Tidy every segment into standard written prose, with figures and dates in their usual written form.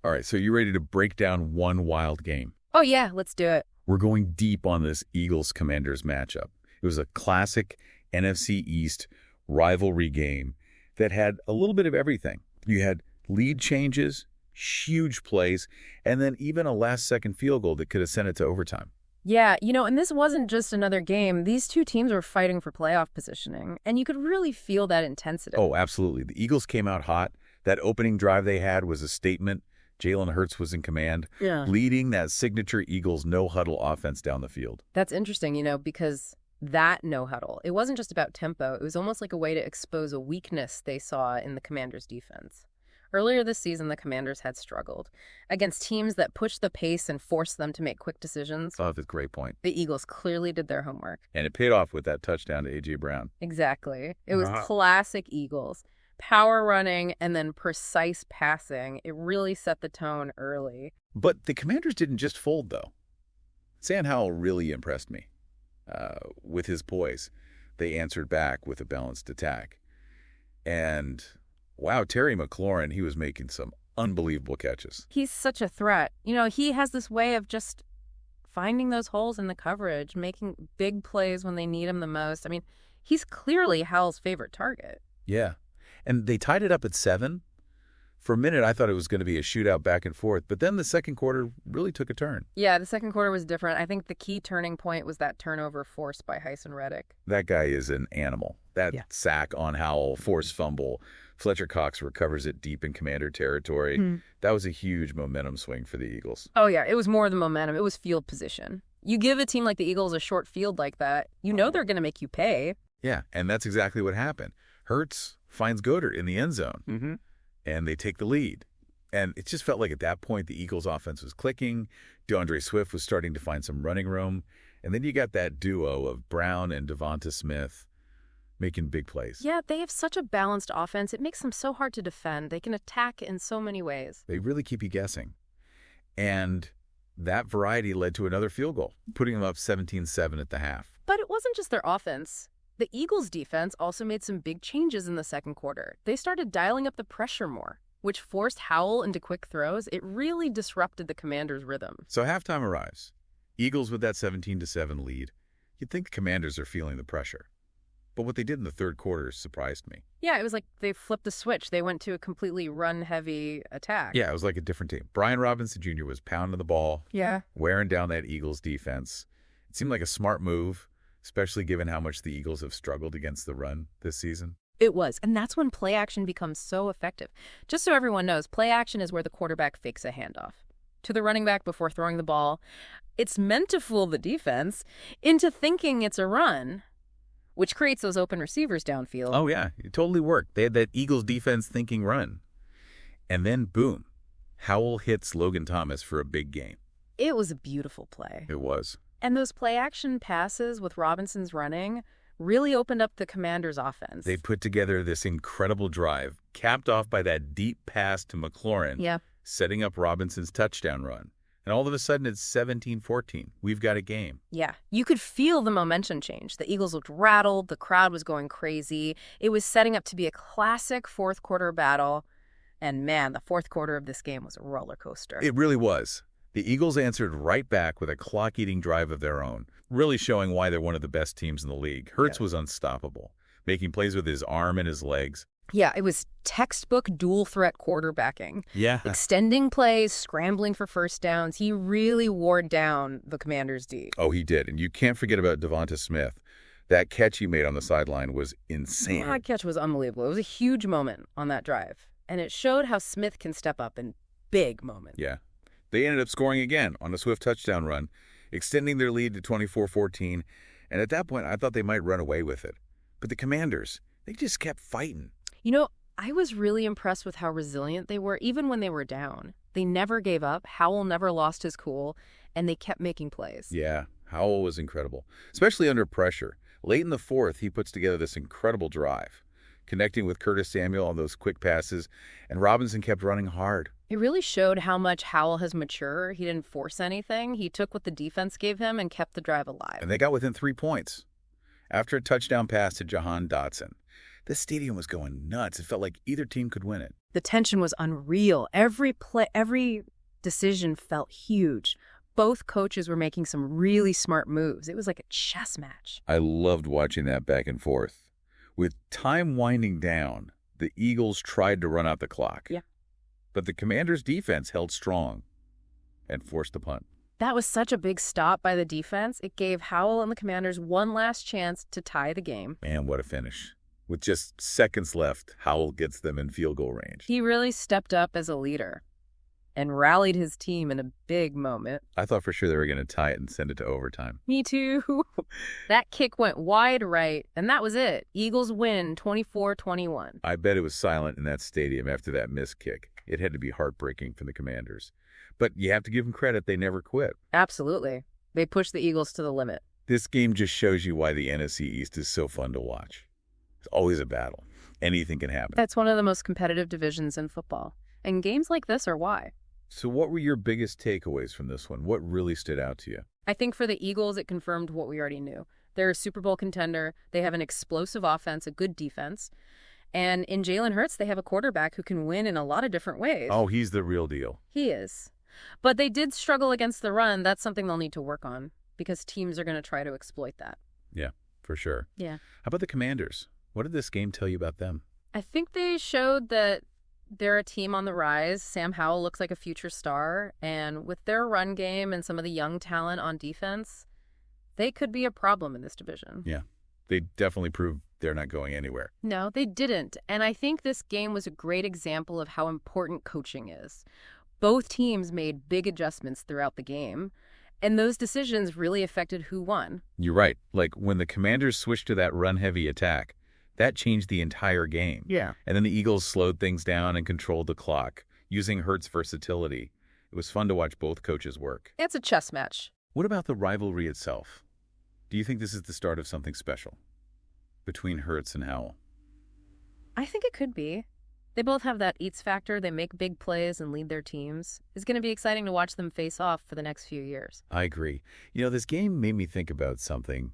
All right, so you ready to break down one wild game? Oh, yeah, let's do it. We're going deep on this Eagles-Commanders matchup. It was a classic NFC East rivalry game that had a little bit of everything. You had lead changes, huge plays, and then even a last-second field goal that could have sent it to overtime. Yeah, and this wasn't just another game. These two teams were fighting for playoff positioning, and you could really feel that intensity. Oh, absolutely. The Eagles came out hot. That opening drive they had was a statement. Jalen Hurts was in command, leading that signature Eagles no-huddle offense down the field. That's interesting, because that no-huddle, it wasn't just about tempo. It was almost like a way to expose a weakness they saw in the Commanders' defense. Earlier this season, the Commanders had struggled against teams that pushed the pace and forced them to make quick decisions. Oh, that's a great point. The Eagles clearly did their homework. And it paid off with that touchdown to A.J. Brown. Exactly. It was classic Eagles. Power running and then precise passing. It really set the tone early. But the Commanders didn't just fold, though. Sam Howell really impressed me. With his poise, they answered back with a balanced attack. And, wow, Terry McLaurin, he was making some unbelievable catches. He's such a threat. He has this way of just finding those holes in the coverage, making big plays when they need him the most. I mean, he's clearly Howell's favorite target. Yeah. And they tied it up at 7. For a minute, I thought it was going to be a shootout back and forth, but then the second quarter really took a turn. Yeah, the second quarter was different. I think the key turning point was that turnover forced by Hyson Reddick. That guy is an animal. That sack on Howell, forced fumble. Fletcher Cox recovers it deep in Commander territory. That was a huge momentum swing for the Eagles. Oh, yeah, it was more than momentum. It was field position. You give a team like the Eagles a short field like that, they're going to make you pay. Yeah, and that's exactly what happened. Hurts finds Goddard in the end zone, and they take the lead. And it just felt like at that point the Eagles' offense was clicking. DeAndre Swift was starting to find some running room. And then you got that duo of Brown and Devonta Smith making big plays. Yeah, they have such a balanced offense. It makes them so hard to defend. They can attack in so many ways. They really keep you guessing. And that variety led to another field goal, putting them up 17-7 at the half. But it wasn't just their offense. The Eagles' defense also made some big changes in the second quarter. They started dialing up the pressure more, which forced Howell into quick throws. It really disrupted the Commanders' rhythm. So halftime arrives. Eagles with that 17-7 lead. You'd think the Commanders are feeling the pressure. But what they did in the third quarter surprised me. Yeah, it was like they flipped the switch. They went to a completely run-heavy attack. Yeah, it was like a different team. Brian Robinson Jr. was pounding the ball, wearing down that Eagles defense. It seemed like a smart move, especially given how much the Eagles have struggled against the run this season. It was, and that's when play action becomes so effective. Just so everyone knows, play action is where the quarterback fakes a handoff to the running back before throwing the ball. It's meant to fool the defense into thinking it's a run, which creates those open receivers downfield. Oh, yeah. It totally worked. They had that Eagles defense thinking run. And then, boom, Howell hits Logan Thomas for a big gain. It was a beautiful play. It was. And those play-action passes with Robinson's running really opened up the Commanders' offense. They put together this incredible drive, capped off by that deep pass to McLaurin, setting up Robinson's touchdown run. And all of a sudden, it's 17-14. We've got a game. Yeah, you could feel the momentum change. The Eagles looked rattled. The crowd was going crazy. It was setting up to be a classic fourth-quarter battle. And, man, the fourth quarter of this game was a roller coaster. It really was. The Eagles answered right back with a clock-eating drive of their own, really showing why they're one of the best teams in the league. Hurts was unstoppable, making plays with his arm and his legs. Yeah, it was textbook dual-threat quarterbacking. Yeah. Extending plays, scrambling for first downs. He really wore down the Commanders' D. Oh, he did. And you can't forget about Devonta Smith. That catch he made on the sideline was insane. That catch was unbelievable. It was a huge moment on that drive. And it showed how Smith can step up in big moments. Yeah. They ended up scoring again on a Swift touchdown run, extending their lead to 24-14. And at that point, I thought they might run away with it. But the Commanders, they just kept fighting. I was really impressed with how resilient they were, even when they were down. They never gave up. Howell never lost his cool, and they kept making plays. Yeah, Howell was incredible, especially under pressure. Late in the fourth, he puts together this incredible drive, connecting with Curtis Samuel on those quick passes, and Robinson kept running hard. It really showed how much Howell has matured. He didn't force anything. He took what the defense gave him and kept the drive alive. And they got within 3 points. After a touchdown pass to Jahan Dotson, this stadium was going nuts. It felt like either team could win it. The tension was unreal. Every decision felt huge. Both coaches were making some really smart moves. It was like a chess match. I loved watching that back and forth. With time winding down, the Eagles tried to run out the clock. Yeah. But the Commanders' defense held strong and forced the punt. That was such a big stop by the defense. It gave Howell and the Commanders one last chance to tie the game. Man, what a finish. With just seconds left, Howell gets them in field goal range. He really stepped up as a leader and rallied his team in a big moment. I thought for sure they were going to tie it and send it to overtime. Me too. That kick went wide right, and that was it. Eagles win 24-21. I bet it was silent in that stadium after that missed kick. It had to be heartbreaking for the Commanders. But you have to give them credit, they never quit. Absolutely. They pushed the Eagles to the limit. This game just shows you why the NFC East is so fun to watch. It's always a battle. Anything can happen. That's one of the most competitive divisions in football. And games like this are why. So what were your biggest takeaways from this one? What really stood out to you? I think for the Eagles, it confirmed what we already knew. They're a Super Bowl contender. They have an explosive offense, a good defense. And in Jalen Hurts, they have a quarterback who can win in a lot of different ways. Oh, he's the real deal. He is. But they did struggle against the run. That's something they'll need to work on because teams are going to try to exploit that. Yeah, for sure. Yeah. How about the Commanders? What did this game tell you about them? I think they showed that they're a team on the rise. Sam Howell looks like a future star. And with their run game and some of the young talent on defense, they could be a problem in this division. Yeah, they definitely proved they're not going anywhere. No, they didn't. And I think this game was a great example of how important coaching is. Both teams made big adjustments throughout the game, and those decisions really affected who won. You're right. Like when the Commanders switched to that run-heavy attack, that changed the entire game. Yeah. And then the Eagles slowed things down and controlled the clock, using Hurts' versatility. It was fun to watch both coaches work. It's a chess match. What about the rivalry itself? Do you think this is the start of something special between Hurts and Howell? I think it could be. They both have that eats factor. They make big plays and lead their teams. It's going to be exciting to watch them face off for the next few years. I agree. You know, this game made me think about something.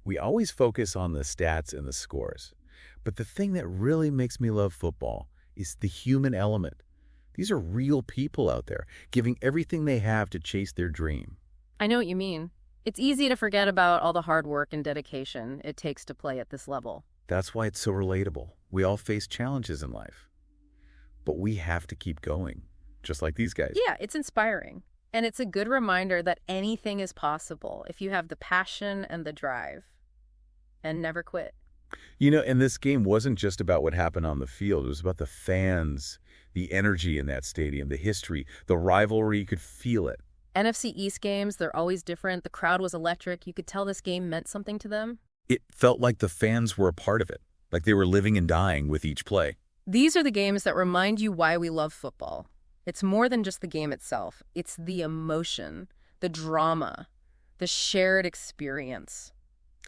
We always focus on the stats and the scores. But the thing that really makes me love football is the human element. These are real people out there, giving everything they have to chase their dream. I know what you mean. It's easy to forget about all the hard work and dedication it takes to play at this level. That's why it's so relatable. We all face challenges in life. But we have to keep going, just like these guys. Yeah, it's inspiring. And it's a good reminder that anything is possible if you have the passion and the drive. And never quit. You know, and this game wasn't just about what happened on the field. It was about the fans, the energy in that stadium, the history, the rivalry. You could feel it. NFC East games, they're always different. The crowd was electric. You could tell this game meant something to them. It felt like the fans were a part of it, like they were living and dying with each play. These are the games that remind you why we love football. It's more than just the game itself. It's the emotion, the drama, the shared experience.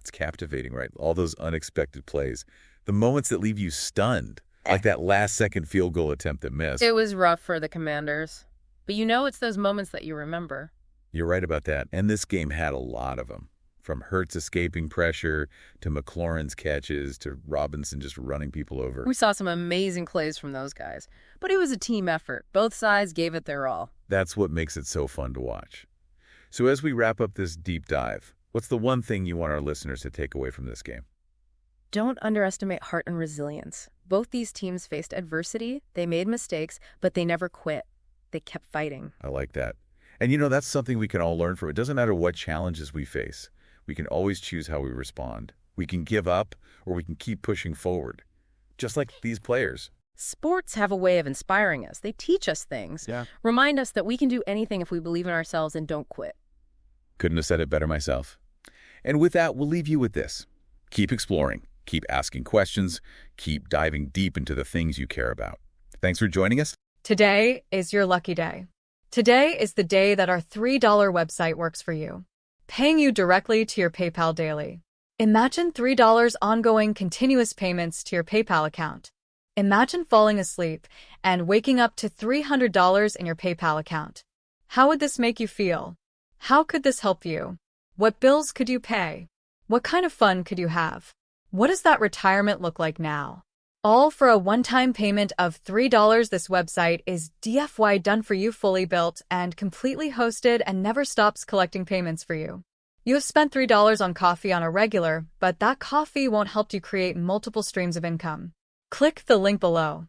It's captivating, right? All those unexpected plays, the moments that leave you stunned, like that last-second field goal attempt that missed. It was rough for the Commanders. But you know it's those moments that you remember. You're right about that. And this game had a lot of them. From Hurts escaping pressure, to McLaurin's catches, to Robinson just running people over. We saw some amazing plays from those guys. But it was a team effort. Both sides gave it their all. That's what makes it so fun to watch. So as we wrap up this deep dive, what's the one thing you want our listeners to take away from this game? Don't underestimate heart and resilience. Both these teams faced adversity, they made mistakes, but they never quit. They kept fighting. I like that. And you know, that's something we can all learn from. It doesn't matter what challenges we face. We can always choose how we respond. We can give up or we can keep pushing forward. Just like these players. Sports have a way of inspiring us. They teach us things. Yeah. Remind us that we can do anything if we believe in ourselves and don't quit. Couldn't have said it better myself. And with that, we'll leave you with this. Keep exploring. Keep asking questions. Keep diving deep into the things you care about. Thanks for joining us. Today is your lucky day. Today is the day that our $3 website works for you, paying you directly to your PayPal daily. Imagine $3 ongoing continuous payments to your PayPal account. Imagine falling asleep and waking up to $300 in your PayPal account. How would this make you feel? How could this help you? What bills could you pay? What kind of fun could you have? What does that retirement look like now? All for a one-time payment of $3. This website is DFY done for you, fully built and completely hosted, and never stops collecting payments for you. You have spent $3 on coffee on a regular, but that coffee won't help you create multiple streams of income. Click the link below.